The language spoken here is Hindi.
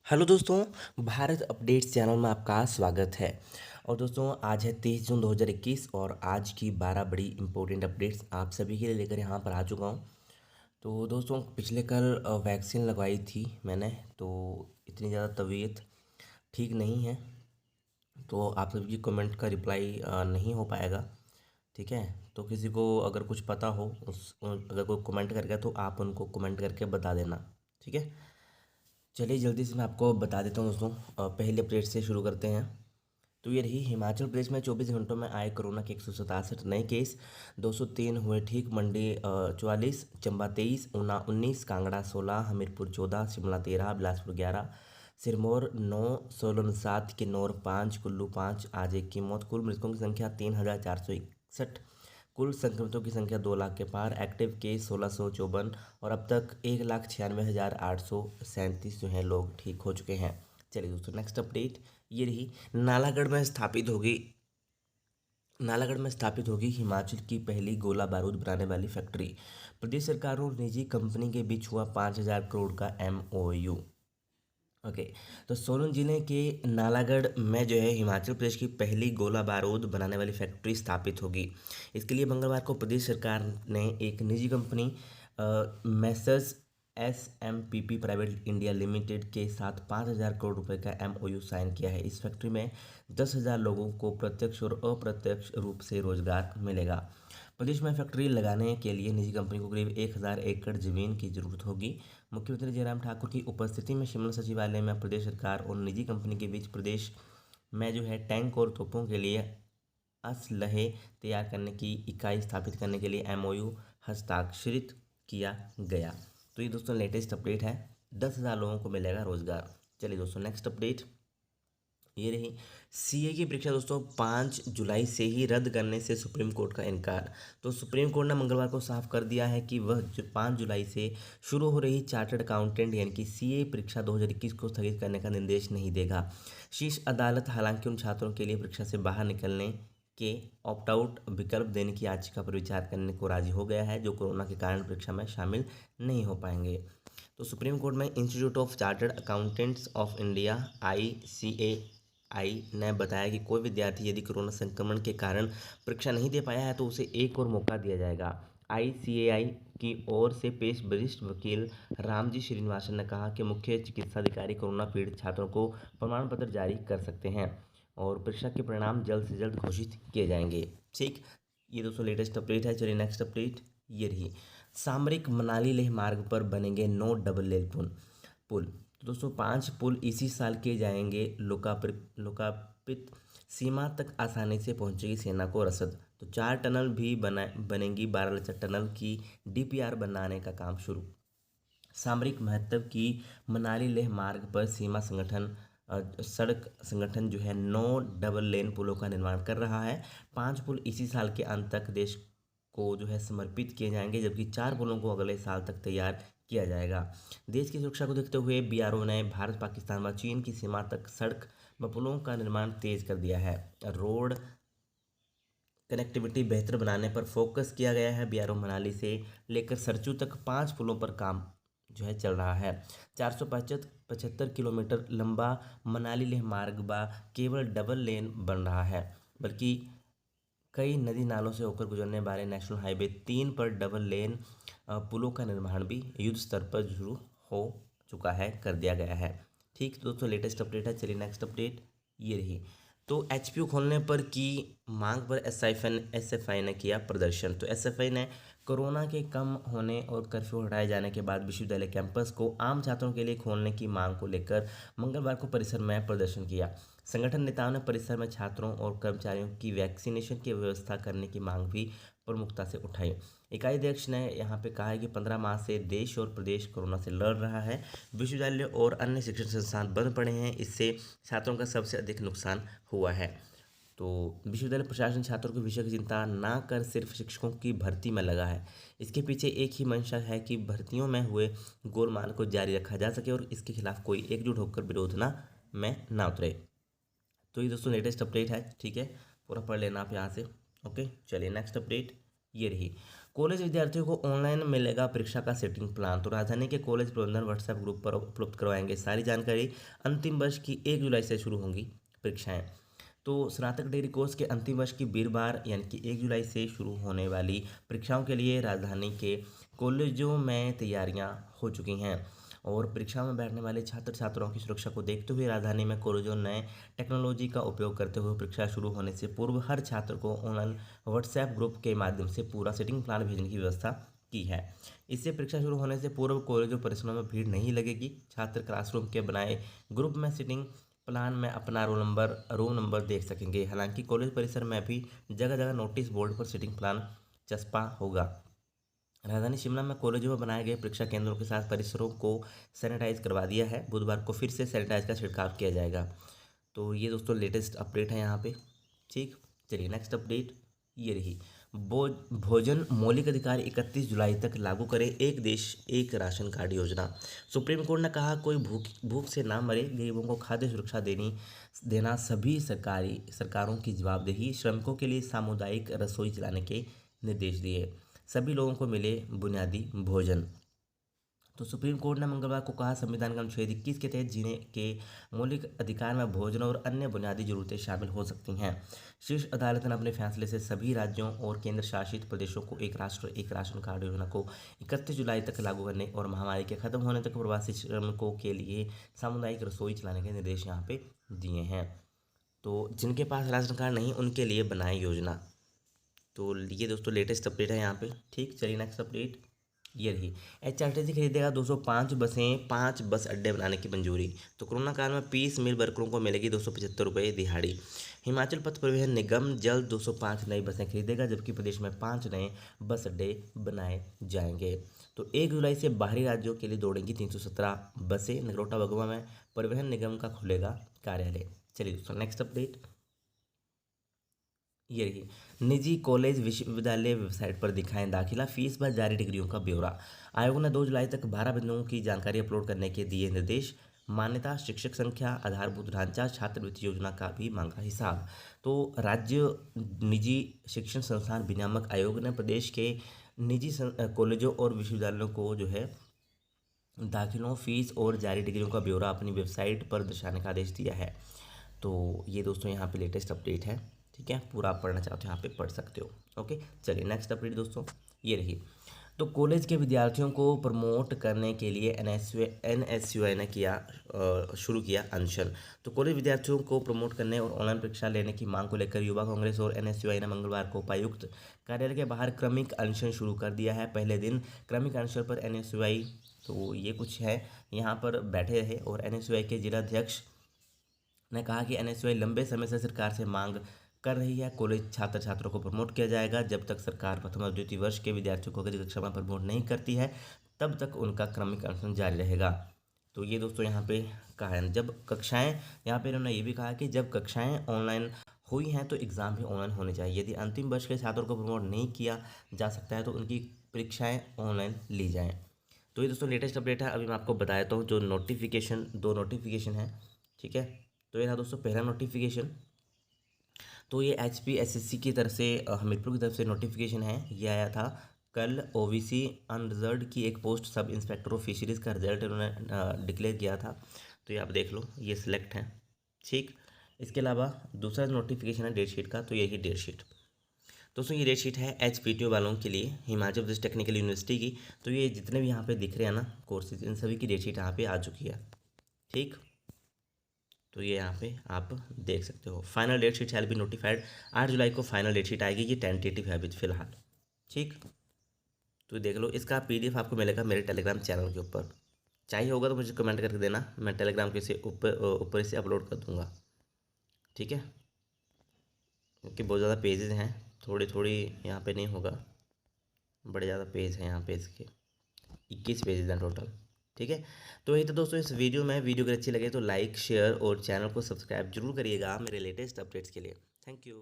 हेलो दोस्तों, भारत अपडेट्स चैनल में आपका स्वागत है। और दोस्तों, आज है 23 जून 2021 और आज की 12 बड़ी इंपॉर्टेंट अपडेट्स आप सभी के लिए लेकर यहाँ पर आ चुका हूँ। तो दोस्तों, पिछले कल वैक्सीन लगवाई थी मैंने, तो इतनी ज़्यादा तबीयत ठीक नहीं है, तो आप सभी की कमेंट का रिप्लाई नहीं हो पाएगा। ठीक है, तो किसी को अगर कुछ पता हो अगर कोई कमेंट करके, तो आप उनको कमेंट करके बता देना। ठीक है, चलिए जल्दी से मैं आपको बता देता हूँ दोस्तों। पहले अपडेट से शुरू करते हैं। तो ये रही, हिमाचल प्रदेश में 24 घंटों में आए कोरोना के 167 नए केस, 203 हुए ठीक। मंडी 44, चंबा 23, ऊना 19, कांगड़ा 16, हमीरपुर 14, शिमला 13, बिलासपुर 11, सिरमौर 9, सोलन 7, किन्नौर 5, कुल्लू 5, आज एक की मौत। कुल मृतकों की संख्या 3,461। कुल संक्रमितों की संख्या 2 लाख के पार। एक्टिव केस 1654 और अब तक 1,96,837 जो हैं लोग ठीक हो चुके हैं। चलिए दोस्तों, नेक्स्ट अपडेट ये रही, नालागढ़ में स्थापित होगी हिमाचल की पहली गोला बारूद बनाने वाली फैक्ट्री। प्रदेश सरकार और निजी कंपनी के बीच हुआ 5,000 करोड़ का MOU। ओके, तो सोलन जिले के नालागढ़ में जो है हिमाचल प्रदेश की पहली गोला बारूद बनाने वाली फैक्ट्री स्थापित होगी। इसके लिए मंगलवार को प्रदेश सरकार ने एक निजी company Messrs SMPP private India limited के साथ 5,000 करोड़ रुपए का MOU साइन किया है। इस फैक्ट्री में 10,000 लोगों को प्रत्यक्ष और अप्रत्यक्ष रूप से रोजगार मिलेगा। प्रदेश में फैक्ट्री लगाने के लिए निजी कंपनी को करीब 1,000 एकड़ जमीन की जरूरत होगी। मुख्यमंत्री जयराम ठाकुर की उपस्थिति में शिमला सचिवालय में प्रदेश सरकार और निजी कंपनी के बीच प्रदेश में जो है टैंक और तोपों के लिए असलहे तैयार करने की इकाई स्थापित करने के लिए MOU हस्ताक्षरित किया गया। तो ये दोस्तों लेटेस्ट अपडेट है, 10,000 लोगों को मिलेगा रोजगार। चलिए दोस्तों, नेक्स्ट अपडेट ये रही, CA की परीक्षा दोस्तों 5 जुलाई से ही रद्द करने से सुप्रीम कोर्ट का इनकार। तो सुप्रीम कोर्ट ने मंगलवार को साफ कर दिया है कि वह 5 जुलाई से शुरू हो रही चार्टर्ड अकाउंटेंट यानी कि CA परीक्षा 2021 को स्थगित करने का निर्देश नहीं देगा। शीर्ष अदालत हालांकि उन छात्रों के लिए परीक्षा से बाहर निकलने के ऑप्ट आउट विकल्प देने की याचिका पर विचार करने को राजी हो गया है, जो कोरोना के कारण परीक्षा में शामिल नहीं हो पाएंगे। तो सुप्रीम कोर्ट में institute of chartered accountants of India ICAI ने बताया कि कोई विद्यार्थी यदि कोरोना संक्रमण के कारण परीक्षा नहीं दे पाया है तो उसे एक और मौका दिया जाएगा। ICAI की ओर से पेश वरिष्ठ वकील रामजी श्रीनिवासन ने कहा कि मुख्य चिकित्सा अधिकारी कोरोना पीड़ित छात्रों को प्रमाण पत्र जारी कर सकते हैं और परीक्षा के परिणाम जल्द से जल्द घोषित किए जाएंगे। ठीक, ये दोस्तों लेटेस्ट अपडेट है। चलिए नेक्स्ट अपडेट ये रही, सामरिक मनाली लेह मार्ग पर बनेंगे 9 डबल लेन पुल। तो दोस्तों 5 पुल इसी साल किए जाएंगे लोकार्पित। सीमा तक आसानी से पहुंचेगी सेना को रसद। तो 4 टनल भी बनेंगी। 12 लचक टनल की DPR बनाने का काम शुरू। सामरिक महत्व की मनाली लेह मार्ग पर सीमा सड़क संगठन जो है 9 डबल लेन पुलों का निर्माण कर रहा है। 5 पुल इसी साल के अंत तक देश को जो है समर्पित किए जाएंगे, जबकि 4 पुलों को अगले साल तक तैयार किया जाएगा। देश की सुरक्षा को देखते हुए BRO ने भारत, पाकिस्तान व चीन की सीमा तक सड़क व पुलों का निर्माण तेज कर दिया है। रोड कनेक्टिविटी बेहतर बनाने पर फोकस किया गया है। BRO मनाली से लेकर सरचू तक 5 पुलों पर काम जो है चल रहा है। 475 किलोमीटर लंबा मनाली लेह मार्ग बा केवल डबल लेन बन रहा है, बल्कि कई नदी नालों से होकर गुजरने वाले नेशनल हाईवे 3 पर डबल लेन पुलों का निर्माण भी युद्ध स्तर पर शुरू हो चुका है, कर दिया गया है। ठीक, तो दोस्तों लेटेस्ट अपडेट है। चलिए नेक्स्ट अपडेट ये रही, तो HPU खोलने पर की मांग पर SFI ने किया प्रदर्शन। तो SFI ने कोरोना के कम होने और कर्फ्यू हटाए जाने के बाद विश्वविद्यालय कैंपस को आम छात्रों के लिए खोलने की मांग को लेकर मंगलवार को परिसर में प्रदर्शन किया। संगठन नेताओं ने परिसर में छात्रों और कर्मचारियों की वैक्सीनेशन की व्यवस्था करने की मांग भी प्रमुखता से उठाई। इकाई अध्यक्ष ने यहाँ पे कहा है कि 15 माह से देश और प्रदेश कोरोना से लड़ रहा है। विश्वविद्यालय और अन्य शिक्षण संस्थान बंद पड़े हैं, इससे छात्रों का सबसे अधिक नुकसान हुआ है। तो विश्वविद्यालय प्रशासन छात्रों के विषय की चिंता ना कर सिर्फ शिक्षकों की भर्ती में लगा है। इसके पीछे एक ही मंशा है कि भर्तियों में हुए गोलमाल को जारी रखा जा सके और इसके खिलाफ कोई एकजुट होकर विरोध में ना उतरे। तो ये दोस्तों लेटेस्ट अपडेट है। ठीक है, पूरा पढ़ लेना आप यहाँ से। ओके, चलिए नेक्स्ट अपडेट ये रही, कॉलेज विद्यार्थियों को ऑनलाइन मिलेगा परीक्षा का सेटिंग प्लान। तो राजधानी के कॉलेज प्रबंधन व्हाट्सएप ग्रुप पर उपलब्ध करवाएंगे सारी जानकारी। अंतिम वर्ष की 1 जुलाई से शुरू होंगी परीक्षाएं। तो स्नातक डिग्री कोर्स के अंतिम वर्ष की वीरवार यानी कि 1 जुलाई से शुरू होने वाली परीक्षाओं के लिए राजधानी के कॉलेजों में तैयारियां हो चुकी हैं और परीक्षा में बैठने वाले छात्र छात्राओं की सुरक्षा को देखते हुए राजधानी में कॉलेजों ने टेक्नोलॉजी का उपयोग करते हुए परीक्षा शुरू होने से पूर्व हर छात्र को ऑनलाइन व्हाट्सएप ग्रुप के माध्यम से पूरा सेटिंग प्लान भेजने की व्यवस्था की है। इससे परीक्षा शुरू होने से पूर्व कॉलेजों परिसरों में भीड़ नहीं लगेगी। छात्र क्लासरूम के बनाए ग्रुप में सिटिंग प्लान में अपना रूम नंबर देख सकेंगे। हालांकि कॉलेज परिसर में भी जगह जगह नोटिस बोर्ड पर सिटिंग प्लान चस्पा होगा। राजधानी शिमला में कॉलेजों में बनाए गए परीक्षा केंद्रों के साथ परिसरों को सैनिटाइज करवा दिया है। बुधवार को फिर से सैनिटाइज का छिड़काव किया जाएगा। तो ये दोस्तों लेटेस्ट अपडेट है यहाँ पे। ठीक, चलिए नेक्स्ट अपडेट ये रही। भोजन मौलिक अधिकार 31 जुलाई तक लागू करे एक देश एक राशन कार्ड योजना। सुप्रीम कोर्ट ने कहा कोई भूख से ना मरे, गरीबों को खाद्य सुरक्षा देना सभी सरकारों की जवाबदेही। श्रमिकों के लिए सामुदायिक रसोई चलाने के निर्देश दिए। सभी लोगों को मिले बुनियादी भोजन। तो सुप्रीम कोर्ट ने मंगलवार को कहा संविधान का अनुच्छेद 21 के तहत जीने के मौलिक अधिकार में भोजन और अन्य बुनियादी जरूरतें शामिल हो सकती हैं। शीर्ष अदालत ने अपने फैसले से सभी राज्यों और केंद्र शासित प्रदेशों को एक राष्ट्र एक राशन कार्ड योजना को 31 जुलाई तक लागू करने और महामारी के खत्म होने तक प्रवासी श्रमिकों के लिए सामुदायिक रसोई चलाने के निर्देश यहाँ पे दिए हैं। तो जिनके पास राशन कार्ड नहीं उनके लिए बनाए योजना। तो ये दोस्तों लेटेस्ट अपडेट है यहाँ पे। ठीक, चलिए नेक्स्ट अपडेट ये रही। HRTC खरीदेगा 205 बसें, 5 बस अड्डे बनाने की मंजूरी। तो कोरोना काल में 20 मिल वर्करों को मिलेगी 275 रुपये दिहाड़ी। हिमाचल पथ परिवहन निगम जल्द 205 नई बसें खरीदेगा जबकि प्रदेश में 5 नए बस अड्डे बनाए जाएंगे। तो 1 जुलाई से बाहरी राज्यों के लिए दौड़ेंगी 317 बसें। नगरोटा बगवा में परिवहन निगम का खुलेगा कार्यालय। चलिए दोस्तों नेक्स्ट अपडेट ये रही। निजी कॉलेज विश्वविद्यालय वेबसाइट पर दिखाएं दाखिला फीस व जारी डिग्रियों का ब्यौरा। आयोग ने 2 जुलाई तक 12 बिंदुओं की जानकारी अपलोड करने के दिए निर्देश। मान्यता, शिक्षक संख्या, आधारभूत ढांचा, छात्रवृत्ति योजना का भी मांगा हिसाब। तो राज्य निजी शिक्षण संस्थान विनियामक आयोग ने प्रदेश के निजी कॉलेजों और विश्वविद्यालयों को जो है दाखिलों, फीस और जारी डिग्रियों का ब्यौरा अपनी वेबसाइट पर दर्शाने का आदेश दिया है। तो ये दोस्तों यहाँ पे लेटेस्ट अपडेट है। ठीक है, पूरा आप पढ़ना चाहते हो यहाँ पे पढ़ सकते हो। ओके, चलिए नेक्स्ट अपडेट दोस्तों ये रही। तो कॉलेज के विद्यार्थियों को प्रमोट करने के लिए NSUI ने शुरू किया अनशन। तो कॉलेज विद्यार्थियों को प्रमोट करने और ऑनलाइन परीक्षा लेने की मांग को लेकर युवा कांग्रेस और NSUI ने मंगलवार को उपायुक्त कार्यालय के बाहर क्रमिक अनशन शुरू कर दिया है। पहले दिन क्रमिक अनशन पर NSUI तो ये कुछ है यहाँ पर बैठे रहे और NSUI के जिलाध्यक्ष ने कहा कि NSUI लंबे समय से सरकार से मांग कर रही है। कॉलेज छात्र छात्रों को प्रमोट किया जाएगा। जब तक सरकार प्रथम और द्वितीय वर्ष के विद्यार्थियों को अगली कक्षा में प्रमोट नहीं करती है तब तक उनका क्रमिक अनशन जारी रहेगा। तो ये दोस्तों यहाँ पे कहा है जब कक्षाएं, यहाँ पे इन्होंने ये भी कहा कि जब कक्षाएं ऑनलाइन हुई हैं तो एग्ज़ाम भी ऑनलाइन होने चाहिए। यदि अंतिम वर्ष के छात्रों को प्रमोट नहीं किया जा सकता है तो उनकी परीक्षाएँ ऑनलाइन ली जाएँ। तो ये दोस्तों लेटेस्ट अपडेट है। अभी मैं आपको बता देता हूँ जो नोटिफिकेशन, 2 नोटिफिकेशन है। ठीक है, तो ये था दोस्तों पहला नोटिफिकेशन। तो ये HPSSC की तरफ से हमीरपुर की तरफ से नोटिफिकेशन है। ये आया था कल। OBC अनरिजर्व्ड की एक post sub inspector of fisheries का रिजल्ट इन्होंने डिक्लेयर किया था। तो ये आप देख लो, ये सिलेक्ट है। ठीक, इसके अलावा दूसरा नोटिफिकेशन है डेट शीट का। तो यही डेट शीट दोस्तों, ये डेट शीट है HPTO वालों के लिए, हिमाचल प्रदेश टेक्निकल यूनिवर्सिटी की। तो ये जितने भी यहाँ पे दिख रहे हैं ना कोर्सेज, इन सभी की डेट शीट यहाँ पे आ चुकी है। ठीक, तो ये यहाँ पे आप देख सकते हो। Final date sheet shall be notified. 8 जुलाई को फाइनल डेट शीट आएगी। ये टेंटेटिव है अभी फिलहाल। ठीक, तो देख लो, इसका PDF आपको मिलेगा मेरे टेलीग्राम चैनल के ऊपर। चाहिए होगा तो मुझे कमेंट करके देना, मैं टेलीग्राम के से ऊपर से अपलोड कर दूँगा। ठीक है, क्योंकि बहुत ज़्यादा पेजेस हैं, थोड़ी यहाँ पे नहीं होगा, बड़े ज़्यादा पेज हैं यहाँ पे इसके, 21 पेजेस हैं टोटल। ठीक है, तो यही तो दोस्तों इस वीडियो में। वीडियो अगर अच्छी लगे तो लाइक, शेयर और चैनल को सब्सक्राइब जरूर करिएगा मेरे लेटेस्ट अपडेट्स के लिए। Thank you.